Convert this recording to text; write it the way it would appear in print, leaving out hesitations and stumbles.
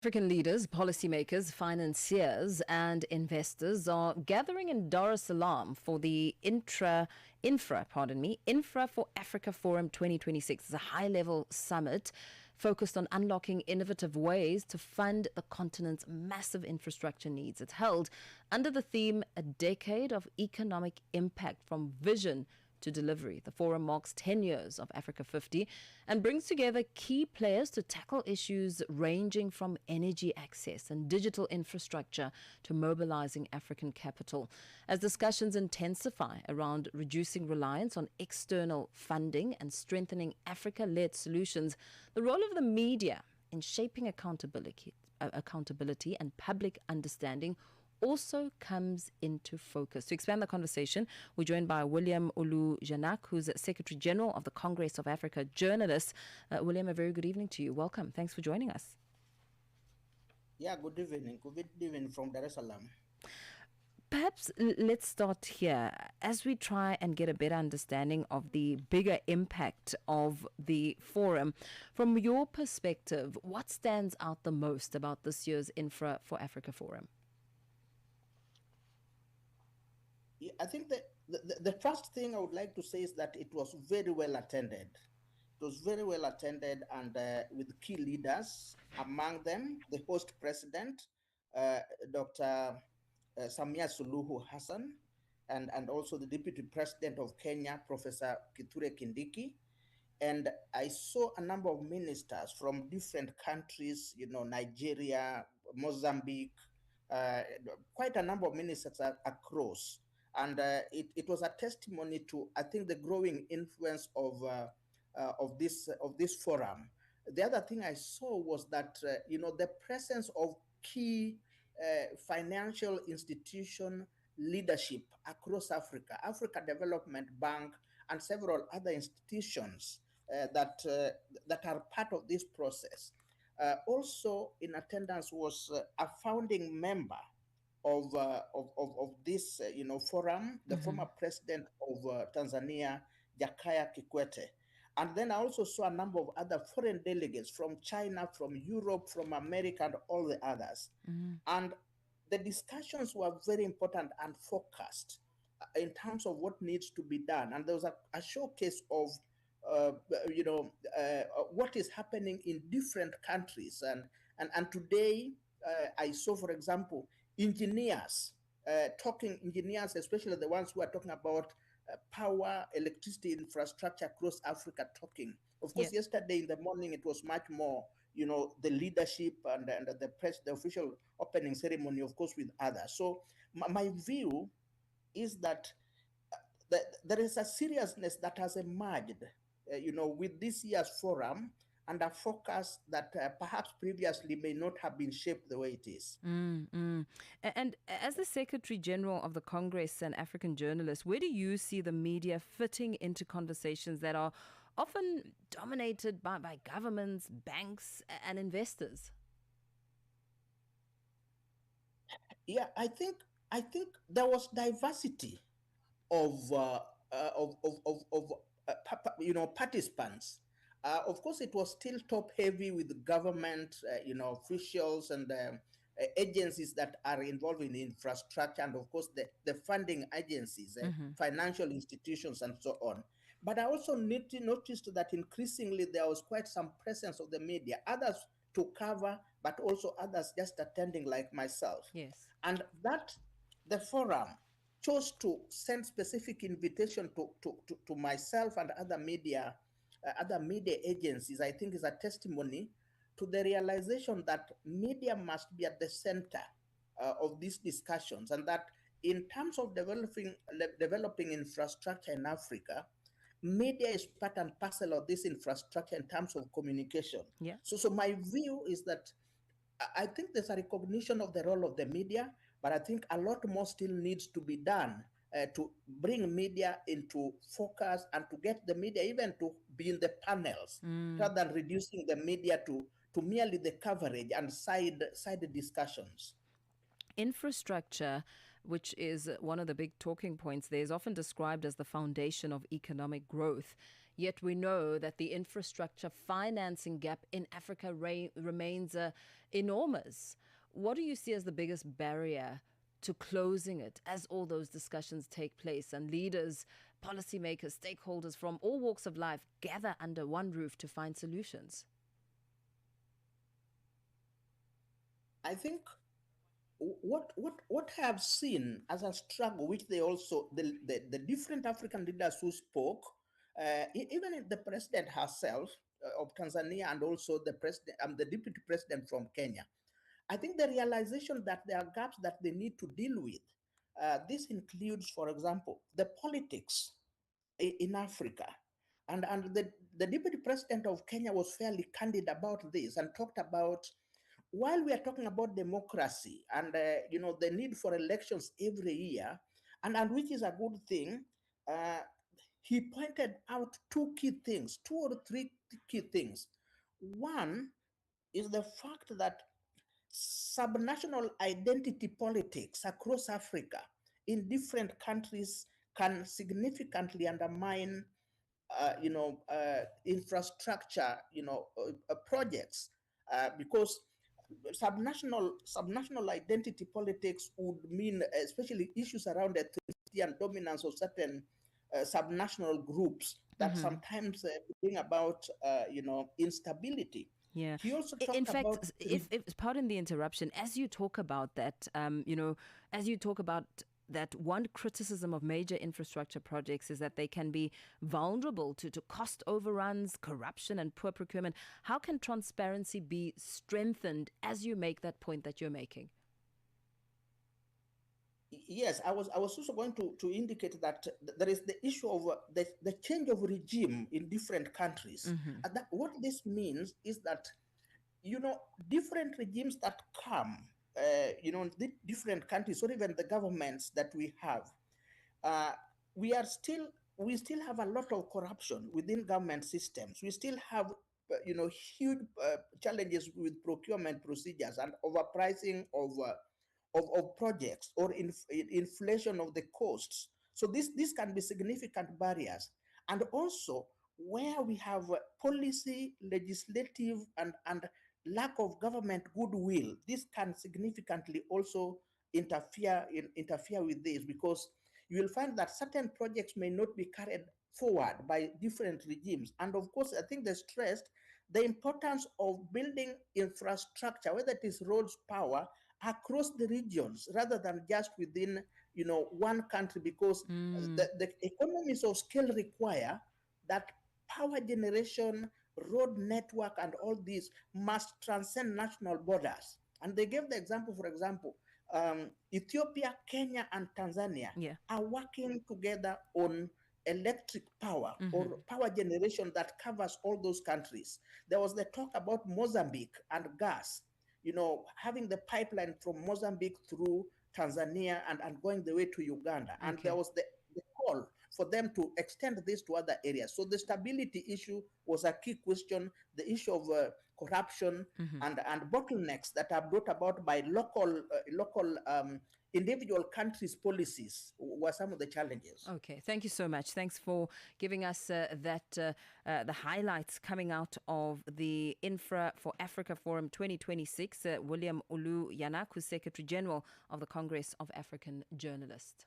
African leaders, policymakers, financiers, and investors are gathering in Dar es Salaam for the Infra for Africa Forum 2026. It's a high-level summit focused on unlocking innovative ways to fund the continent's massive infrastructure needs. It's held under the theme "A Decade of Economic Impact from Vision to Delivery." The forum marks 10 years of Africa 50 and brings together key players to tackle issues ranging from energy access and digital infrastructure to mobilizing African capital. As discussions intensify around reducing reliance on external funding and strengthening Africa-led solutions, the role of the media in shaping accountability and public understanding also comes into focus. To expand the conversation, we're joined by William Oloo Janak, who's Secretary General of the Congress of Africa Journalists. William, a very good evening to you. Welcome. Thanks for joining us. Yeah, good evening. Good evening from Dar es Salaam. Perhaps let's start here as we try and get a better understanding of the bigger impact of the forum. From your perspective, what stands out the most about this year's Infra for Africa Forum? Yeah, I think the first thing I would like to say is that it was very well attended. It was very well attended and with key leaders, among them the host president, Dr. Samia Suluhu Hassan, and also the deputy president of Kenya, Professor Kithure Kindiki. And I saw a number of ministers from different countries, Nigeria, Mozambique, quite a number of ministers across. And it was a testimony to, I think, the growing influence of this forum. The other thing I saw was that the presence of key financial institution leadership across Africa, Africa Development Bank, and several other institutions that are part of this process. Also in attendance was a founding member of this forum, the former president of Tanzania, Jakaya Kikwete. And then I also saw a number of other foreign delegates from China, from Europe, from America, and all the others. And the discussions were very important and focused in terms of what needs to be done. And there was a showcase of what is happening in different countries. And today I saw, for example, engineers, especially the ones who are talking about power, electricity infrastructure across Africa talking. Of course, yesterday in the morning, it was much more, the leadership and the official opening ceremony, of course, with others. So my view is that there is a seriousness that has emerged, with this year's forum, and a focus that perhaps previously may not have been shaped the way it is. And as the Secretary General of the Congress and African Journalists, where do you see the media fitting into conversations that are often dominated by governments, banks, and investors? Yeah, I think there was diversity of participants. Of course, it was still top heavy with government, officials and agencies that are involved in infrastructure, and of course the funding agencies, financial institutions, and so on. But I also noticed that increasingly there was quite some presence of the media, others to cover, but also others just attending, like myself. Yes. And that the forum chose to send specific invitation to myself and other media agencies, I think is a testimony to the realization that media must be at the center of these discussions, and that in terms of developing infrastructure in Africa, media is part and parcel of this infrastructure in terms of communication. Yeah. So my view is that I think there's a recognition of the role of the media, but I think a lot more still needs to be done to bring media into focus and to get the media even to be in the panels, rather than reducing the media to merely the coverage and side discussions. Infrastructure, which is one of the big talking points there, is often described as the foundation of economic growth. Yet we know that the infrastructure financing gap in Africa remains enormous. What do you see as the biggest barrier to closing it as all those discussions take place and leaders, policymakers, stakeholders from all walks of life gather under one roof to find solutions? I think what I have seen as a struggle, which they also the different African leaders who spoke, even the president herself of Tanzania, and also the president and the deputy president from Kenya. I think the realization that there are gaps that they need to deal with. This includes, for example, the politics in Africa. And the deputy president of Kenya was fairly candid about this and talked about, while we are talking about democracy and the need for elections every year, and which is a good thing, he pointed out two or three key things. One is the fact that subnational identity politics across Africa in different countries can significantly undermine, infrastructure, projects, because subnational identity politics would mean, especially issues around ethnicity and dominance of certain subnational groups that sometimes bring about, instability. Yeah. He also In talked about fact, if pardon the interruption, as you talk about that, as you talk about that, one criticism of major infrastructure projects is that they can be vulnerable to cost overruns, corruption, and poor procurement. How can transparency be strengthened as you make that point that you're making? Yes, I was also going to indicate that there is the issue of the change of regime in different countries. And what this means is that, different regimes that come, in the different countries, or even the governments that we have, uh, we still have a lot of corruption within government systems. We still have, huge challenges with procurement procedures and overpricing of projects, or inflation of the costs. So this can be significant barriers. And also, where we have policy, legislative, and lack of government goodwill, this can significantly also interfere with this, because you will find that certain projects may not be carried forward by different regimes. And of course, I think they stressed the importance of building infrastructure, whether it is roads, power, across the regions rather than just within, one country, because the economies of scale require that power generation, road network, and all these must transcend national borders. And they gave the example, for example, Ethiopia, Kenya, and Tanzania are working together on electric power, or power generation that covers all those countries. There was the talk about Mozambique and gas, having the pipeline from Mozambique through Tanzania and going the way to Uganda. And there was the call for them to extend this to other areas. So the stability issue was a key question. The issue of corruption and bottlenecks that are brought about by local individual countries' policies were some of the challenges. Okay, thank you so much. Thanks for giving us the highlights coming out of the Infra for Africa Forum 2026. William Oloo Janak, who's Secretary General of the Congress of African Journalists.